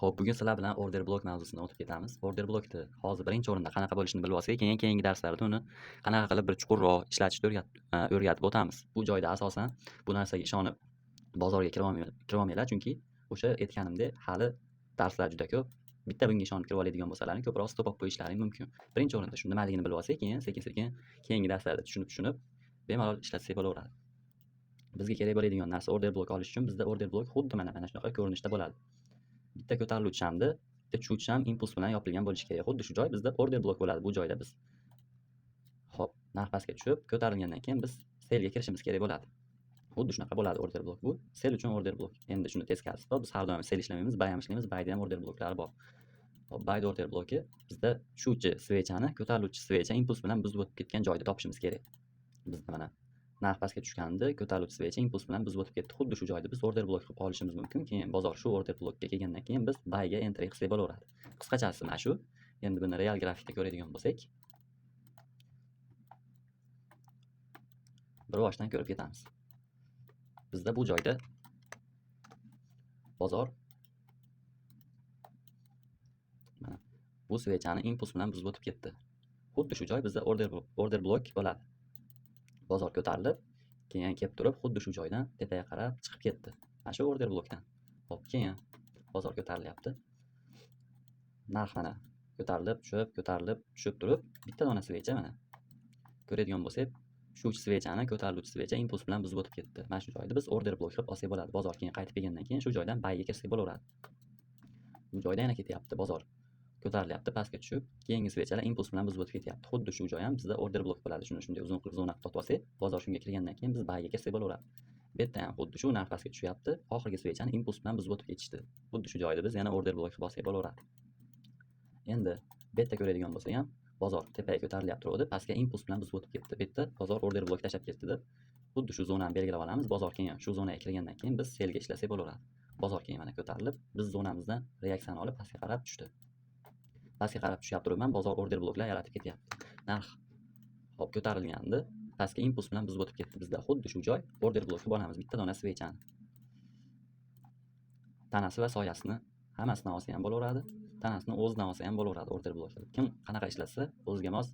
Xo'p, bugun sizlar bilan order blok mavzusidan o'tib ketamiz. Order blokni hozir birinchi o'rinda qanaqa bo'lishini bilib olsak, keyingi darslarda uni qanaqa qilib bir chuqurroq ishlatishni o'rgatib o'tamiz. Bu joyda asosan bu narsaga ishonib bozorga kirolmanglar, chunki o'sha aytganimdek hali darslar juda ko'p. Bitta bunga ishonib kirib oladigan bo'lsalaring, ko'proq stop olib qo'yishlaring mumkin. Birinchi o'rinda shu nimaligini bilib olsak, keyin sekin-sekin keyingi darslarda tushunib bemalol ishlatsak bo'laveradi. Bizga kerak bo'ladigan narsa order blok olish uchun bizda order blok xuddi mana shunaqa ko'rinishda bo'ladi. Bitta ko'tariluvchi hamda bitta tushuvchi ham impuls bilan yopilgan bo'lishi kerak. Xuddi shu joy bizda order blok bo'ladi. Bu joyda biz hop, narx pastga tushib, ko'tarilgandan keyin biz selga kirishimiz kerak bo'ladi. Xuddi shunaqa bo'ladi order blok bu. Sel uchun order blok. Endi shuni teskarisi bor. Biz har doim sel ishlamaymiz, buy ham ishlaymiz. Buyda ham order bloklari bor. Hop, buy order bloki bizda tushuvchi svechani ko'tariluvchi svecha impuls bilan buzib o'tib ketgan joyda topishimiz kerak. Bizda mana narx pastga tushganda ko'tariluvchi svecha impuls bilan buzib o'tib ketdi. Xuddi shu joyda biz order blok qilib olishimiz mumkin. Keyin bozor shu order blokka kelgandan keyin biz buyga enter qilsak bo'laveradi. Qisqachasi mana shu. Endi buni real grafikda ko'radigan bo'lsak, bir boshdan ko'rib ketamiz. Bizda bu joyda bozor mana bu svechani impuls bilan buzib o'tib ketdi. Xuddi shu joy bizda order blok bo'ladi. Bozor ko'tarilib, keyin kelib turib, xuddi shu joydan tepaga qarab chiqib ketdi. Mana shu order blokdan. Hop, keyin bozor ko'tarilyapti. Narx mana ko'tarilib, tushib turib, bitta dona svecha mana. Ko'radigan bo'lsak, shu svechani ko'tariluvchi svecha impuls bilan buzib o'tib ketdi. Mana shu joyda biz order blok qilib olsak bo'ladi. Bozor keyin qaytib kelgandan keyin shu joydan buyga kirsak bo'laveradi. Bu joyda yana ketyapti bozor. Ko'tarilyapti, pastga tushib, keyingi svechalar impuls bilan buzib o'tib ketyapti. Xuddi shu joy ham bizda order blok bo'ladi. Shuni shunday uzun qilib zona qilib totib olsak, bozor shunga kirgandan keyin biz buyga kirsak bo'laveradi. Bu yerda ham xuddi shu narx pastga tushyapti. Oxirgi svechani impuls bilan buzib o'tib ketishdi. Xuddi shu joyda biz yana order blok qilib olsak bo'laveradi. Endi bu yerda ko'radigan bo'lsak ham bozor tepaga ko'tarilyapti turibdi, pastga impuls bilan buzib o'tib ketdi. Bu yerda bozor order blok tashlab ketdi deb xuddi shu zonani belgilab olamiz. Bozor keyin shu zonaga kirgandan keyin biz selga ishlasak bo'laveradi. Bozor keyin mana ko'tarilib, biz zonamizdan reaksiyani olib pastga qarab tushdi. Pastga qarab tushyapti turibman, bozor order bloklar yaratib ketyapti. Narx hop ko'tarilganda pastga impuls bilan buzib o'tib ketdi. Bizda xuddi shu joy order blok qilib olamiz. Bitta dona svechani. Tanasi va soyasini hammasidan olsa ham bo'laveradi. Tanasini o'zidan olsa ham bo'laveradi order blokda. Kim qanaqa ishlatsa, o'ziga mos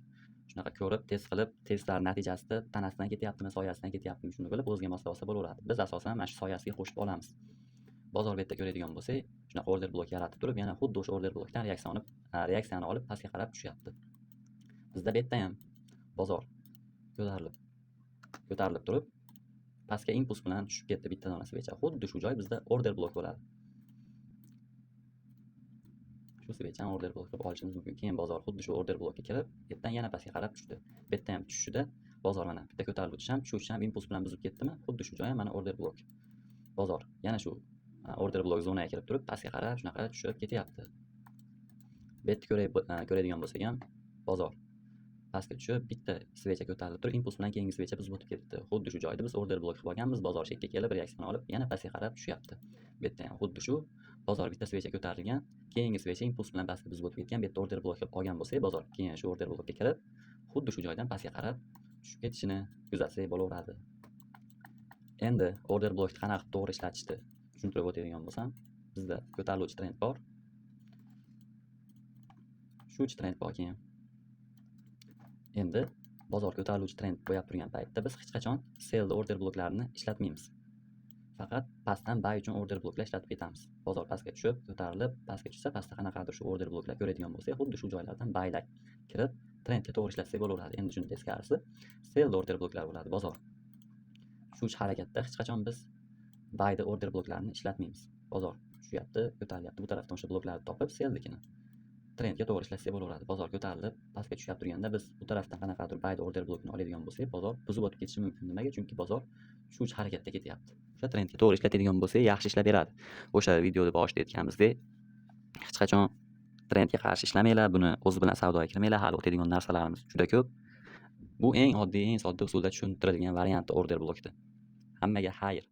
shunaqa ko'rib, test qilib, testlar natijasida tanasidan ketyaptimi, soyasidan ketyaptimi, shuni bilib o'ziga moslab olsa bo'laveradi. Biz asosan mana shu soyasiga qo'shib olamiz. Bozor betda ko'radigan bo'lsak, shunaqa order blok yaratib turib, yana xuddi o'sha order blokdan reaksiyani olib pastga qarab tushyapti. Bizda betda ham bozor ko'tarilib turib, pastga impuls bilan tushib ketdi bitta dona svecha. Xuddi shu joy bizda order blok bo'ladi. Shu svechani order blok qilib olishimiz mumkin. Keyin bozor xuddi shu order blokka kirib, betdan yana pastga qarab tushdi. Betda ham tushishida bozor mana bitta ko'tariluvchi ham, tushuvchi ham impuls bilan buzib ketdimi? Xuddi shu joy ham mana order blok. Bozor yana shu order blok zonaga kirib turib, pastga qarab shunaqa tushib ketyapti. Betni ko'radigan bo'lsak ham bozor pastga tushib, bitta svecha ko'tarilib turib, impuls bilan keyingi svecha buzib o'tib ketdi. Xuddi shu joyda biz order blok qilib olganmiz, bozor shekka kelib reaksiyani olib, yana pastga qarab tushyapti. Bu yerda ham xuddi shu bozor bitta svecha ko'tarilgan, keyingi svecha impuls bilan pastga buzib o'tib ketgan. Bu yerda order blok qilib olgan bo'lsak, bozor keyin shu order blokka kirib, xuddi shu joydan pastga qarab tushib ketishini kuzatsak bo'laveradi. Endi order blokni qanaqa to'g'ri ishlatishni tushuntirib o'tadigan bo'lsam, bizda ko'tariluvchi trend bor. Shuchi trend bor keyin. Endi bozor ko'tariluvchi trend bo'yab turgan paytda biz hech qachon sell order bloklarini ishlatmaymiz. Faqat pastdan buy uchun order bloklar ishlatib ketamiz. Bozor pastga tushib, ko'tarilib, pastga tushsa, pastda qanaqadir shu order bloklar ko'radigan bo'lsak, xuddi shu joylardan buylar kirib, trendga to'g'ri ishlatsak bo'laveradi. Endi shuni teskarisi sell order bloklar bo'ladi. Bozor shu harakatda hech qachon biz buyda order bloklarini ishlatmaymiz. Bozor tushyapti, ko'tarilyapti. Bu tarafdan o'sha bloklarni topib, sellnikini trendga to'g'ri ishlatsak bo'laveradi. Bozor ko'tarilib, pastga tushib turganda biz bu tarafdan qanaqadir buyda order blokini oladigan bo'lsak, bozor buzib o'tib ketishi mumkin. Nimaga? Chunki bozor shu harakatda ketyapti. O'sha trendga to'g'ri ishlatadigan bo'lsak, yaxshi ishlab beradi. O'sha videoda boshida aytganimizdek, hech qachon trendga qarshi ishlamanglar, buni o'zi bilan savdoga kirmanglar. Hali o'tadigan narsalarimiz juda ko'p. Bu eng oddiy, eng sodda usulda tushuntirilgan variant order blokda. Hammaga xayr.